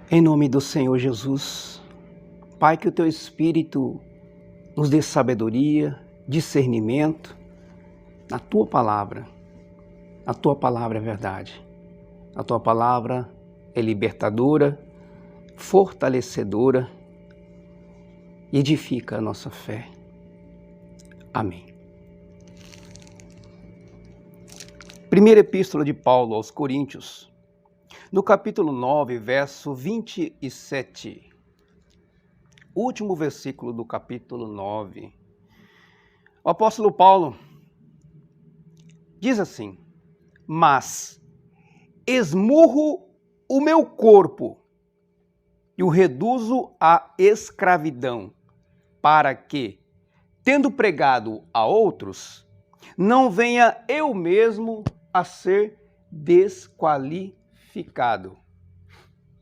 Em nome do Senhor Jesus, Pai, que o Teu Espírito nos dê sabedoria, discernimento na Tua Palavra. A Tua Palavra é verdade. A Tua Palavra é libertadora, fortalecedora e edifica a nossa fé. Amém. Primeira Epístola de Paulo aos Coríntios, no capítulo 9, verso 27. Último versículo do capítulo 9. O apóstolo Paulo diz assim: mas esmurro o meu corpo e o reduzo à escravidão, para que, tendo pregado a outros, não venha eu mesmo a ser desqualificado.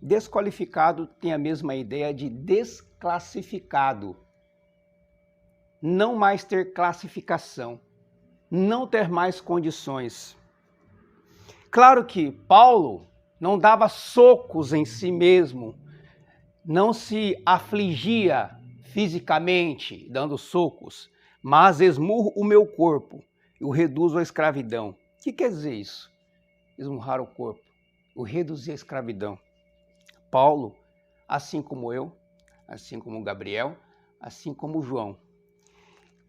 Desqualificado tem a mesma ideia de desclassificado. Não mais ter classificação, não ter mais condições. Claro que Paulo não dava socos em si mesmo, não se afligia fisicamente dando socos, mas esmurro o meu corpo e o reduzo à escravidão. O que quer dizer isso? Esmurrar o corpo, o reduzir à escravidão. Paulo, assim como eu, assim como Gabriel, assim como João,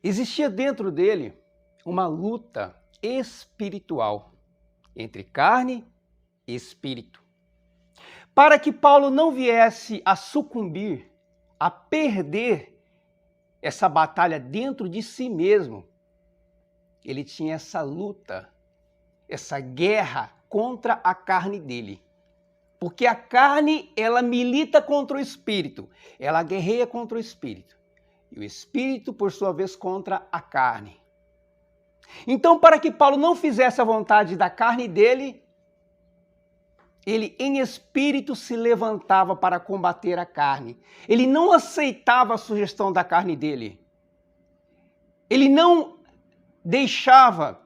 existia dentro dele uma luta espiritual entre carne e espírito. Para que Paulo não viesse a sucumbir, a perder essa batalha dentro de si mesmo, ele tinha essa luta, essa guerra contra a carne dele. Porque a carne, ela milita contra o espírito, ela guerreia contra o espírito. E o espírito, por sua vez, contra a carne. Então, para que Paulo não fizesse a vontade da carne dele, ele em espírito se levantava para combater a carne. Ele não aceitava a sugestão da carne dele. Ele não deixava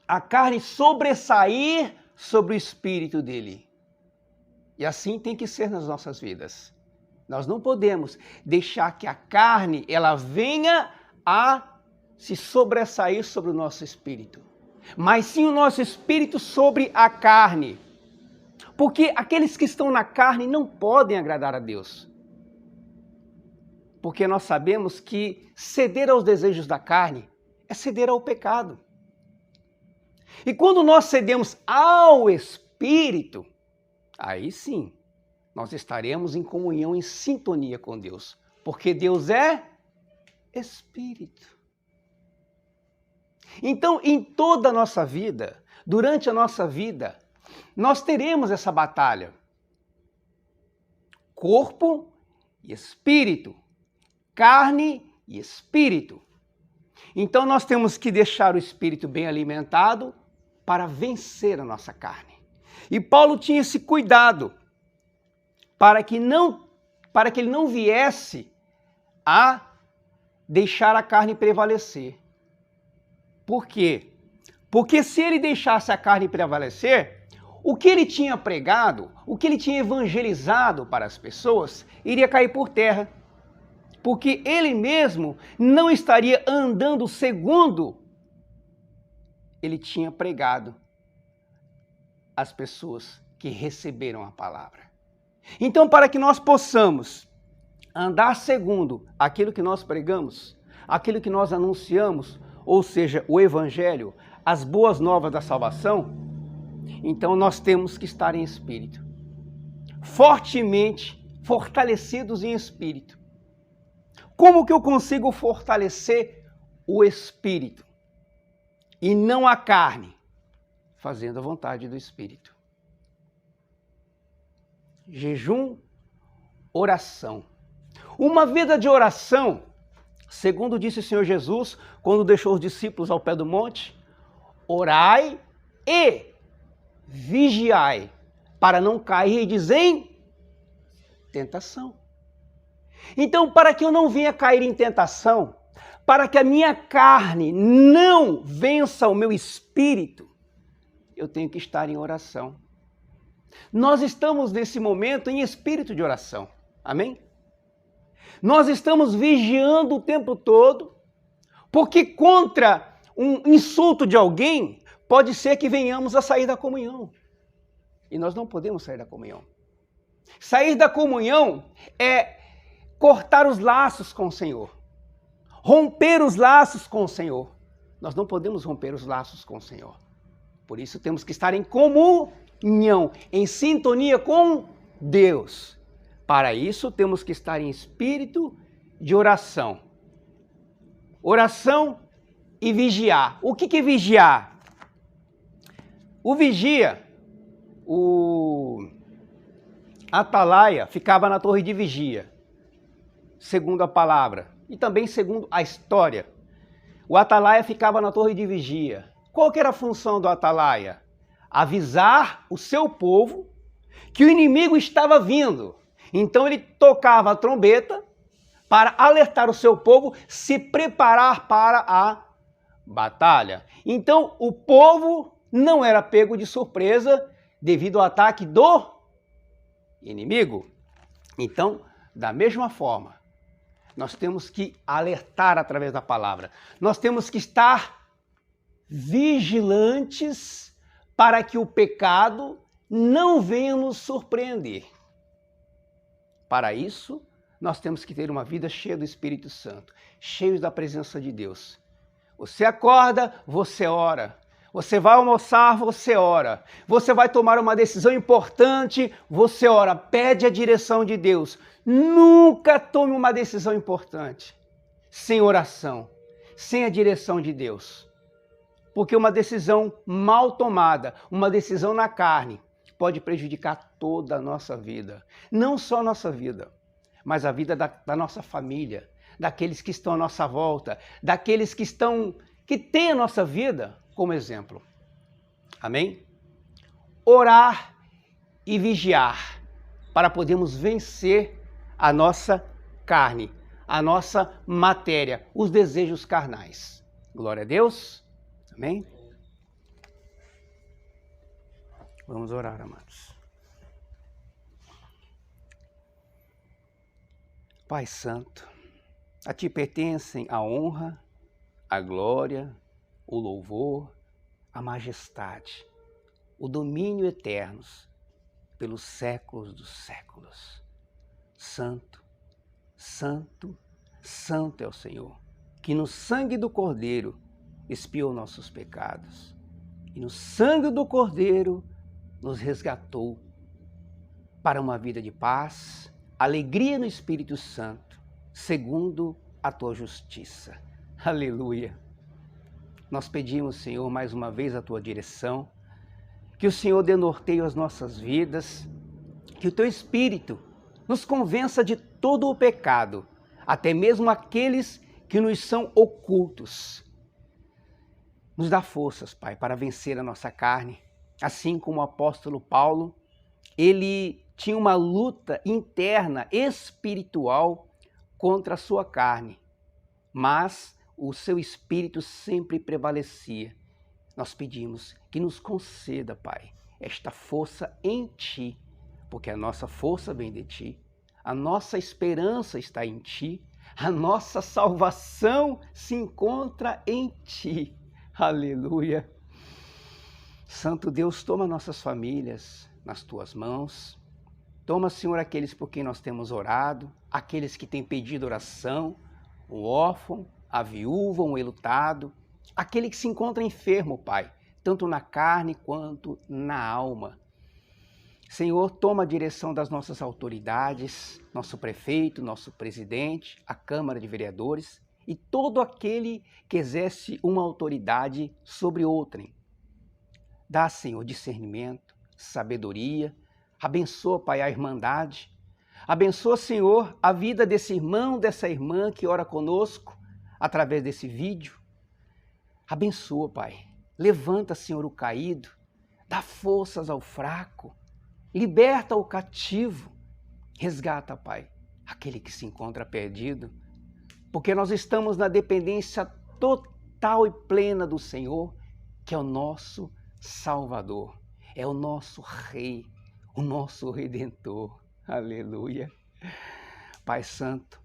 a carne sobressair sobre o espírito dele. E assim tem que ser nas nossas vidas. Nós não podemos deixar que a carne ela venha a se sobressair sobre o nosso espírito, mas sim o nosso espírito sobre a carne. Porque aqueles que estão na carne não podem agradar a Deus. Porque nós sabemos que ceder aos desejos da carne é ceder ao pecado. E quando nós cedemos ao Espírito, aí sim, nós estaremos em comunhão, em sintonia com Deus. Porque Deus é Espírito. Então, em toda a nossa vida, durante a nossa vida, nós teremos essa batalha. Corpo e espírito. Carne e espírito. Então, nós temos que deixar o espírito bem alimentado para vencer a nossa carne. E Paulo tinha esse cuidado para que ele não viesse a deixar a carne prevalecer. Por quê? Porque se ele deixasse a carne prevalecer, o que ele tinha pregado, o que ele tinha evangelizado para as pessoas, iria cair por terra. Porque ele mesmo não estaria andando segundo ele tinha pregado às pessoas que receberam a palavra. Então, para que nós possamos andar segundo aquilo que nós pregamos, aquilo que nós anunciamos, ou seja, o Evangelho, as boas novas da salvação, então nós temos que estar em espírito, fortemente fortalecidos em espírito. Como que eu consigo fortalecer o espírito e não a carne? Fazendo a vontade do Espírito. Jejum, oração. Uma vida de oração, segundo disse o Senhor Jesus, quando deixou os discípulos ao pé do monte, orai e vigiai, para não cairdes em tentação. Então, para que eu não venha cair em tentação, para que a minha carne não vença o meu espírito, eu tenho que estar em oração. Nós estamos nesse momento em espírito de oração. Amém? Nós estamos vigiando o tempo todo, porque contra um insulto de alguém, pode ser que venhamos a sair da comunhão. E nós não podemos sair da comunhão. Sair da comunhão é cortar os laços com o Senhor. Romper os laços com o Senhor. Nós não podemos romper os laços com o Senhor. Por isso temos que estar em comunhão, em sintonia com Deus. Para isso temos que estar em espírito de oração. Oração e vigiar. O que é vigiar? O vigia, o atalaia, ficava na torre de vigia, segundo a palavra, e também segundo a história. O atalaia ficava na torre de vigia. Qual que era a função do atalaia? Avisar o seu povo que o inimigo estava vindo. Então ele tocava a trombeta para alertar o seu povo se preparar para a batalha. Então o povo não era pego de surpresa devido ao ataque do inimigo. Então, da mesma forma, nós temos que alertar através da palavra. Nós temos que estar vigilantes para que o pecado não venha nos surpreender. Para isso, nós temos que ter uma vida cheia do Espírito Santo, cheios da presença de Deus. Você acorda, você ora. Você vai almoçar, você ora. Você vai tomar uma decisão importante, você ora. Pede a direção de Deus. Nunca tome uma decisão importante sem oração, sem a direção de Deus. Porque uma decisão mal tomada, uma decisão na carne, pode prejudicar toda a nossa vida. Não só a nossa vida, mas a vida da nossa família, daqueles que estão à nossa volta, daqueles que têm a nossa vida como exemplo. Amém? Orar e vigiar para podermos vencer a nossa carne, a nossa matéria, os desejos carnais. Glória a Deus. Amém? Vamos orar, amados. Pai Santo, a Ti pertencem a honra, a glória, o louvor, a majestade, o domínio eternos pelos séculos dos séculos. Santo, santo, santo é o Senhor, que no sangue do Cordeiro expiou nossos pecados e no sangue do Cordeiro nos resgatou para uma vida de paz, alegria no Espírito Santo, segundo a Tua justiça. Aleluia! Nós pedimos, Senhor, mais uma vez a Tua direção, que o Senhor dê norteio às nossas vidas, que o Teu Espírito nos convença de todo o pecado, até mesmo aqueles que nos são ocultos. Nos dá forças, Pai, para vencer a nossa carne, assim como o apóstolo Paulo, ele tinha uma luta interna, espiritual, contra a sua carne, mas o seu espírito sempre prevalecia. Nós pedimos que nos conceda, Pai, esta força em Ti, porque a nossa força vem de Ti, a nossa esperança está em Ti, a nossa salvação se encontra em Ti. Aleluia! Santo Deus, toma nossas famílias nas Tuas mãos. Toma, Senhor, aqueles por quem nós temos orado, aqueles que têm pedido oração, o órfão, a viúva, o enlutado, aquele que se encontra enfermo, Pai, tanto na carne quanto na alma. Senhor, toma a direção das nossas autoridades, nosso prefeito, nosso presidente, a Câmara de Vereadores e todo aquele que exerce uma autoridade sobre outrem. Dá, Senhor, discernimento, sabedoria, abençoa, Pai, a irmandade, abençoa, Senhor, a vida desse irmão, dessa irmã que ora conosco através desse vídeo. Abençoa, Pai, levanta, Senhor, o caído, dá forças ao fraco, liberta o cativo, resgata, Pai, aquele que se encontra perdido, porque nós estamos na dependência total e plena do Senhor, que é o nosso Salvador, é o nosso Rei, o nosso Redentor. Aleluia. Pai Santo,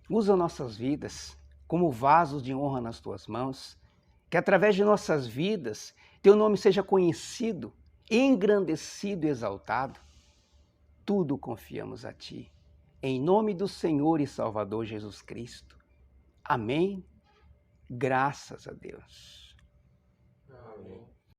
usa nossas vidas como vasos de honra nas tuas mãos, que através de nossas vidas teu nome seja conhecido, engrandecido e exaltado. Tudo confiamos a ti. Em nome do Senhor e Salvador Jesus Cristo. Amém. Graças a Deus. Amém.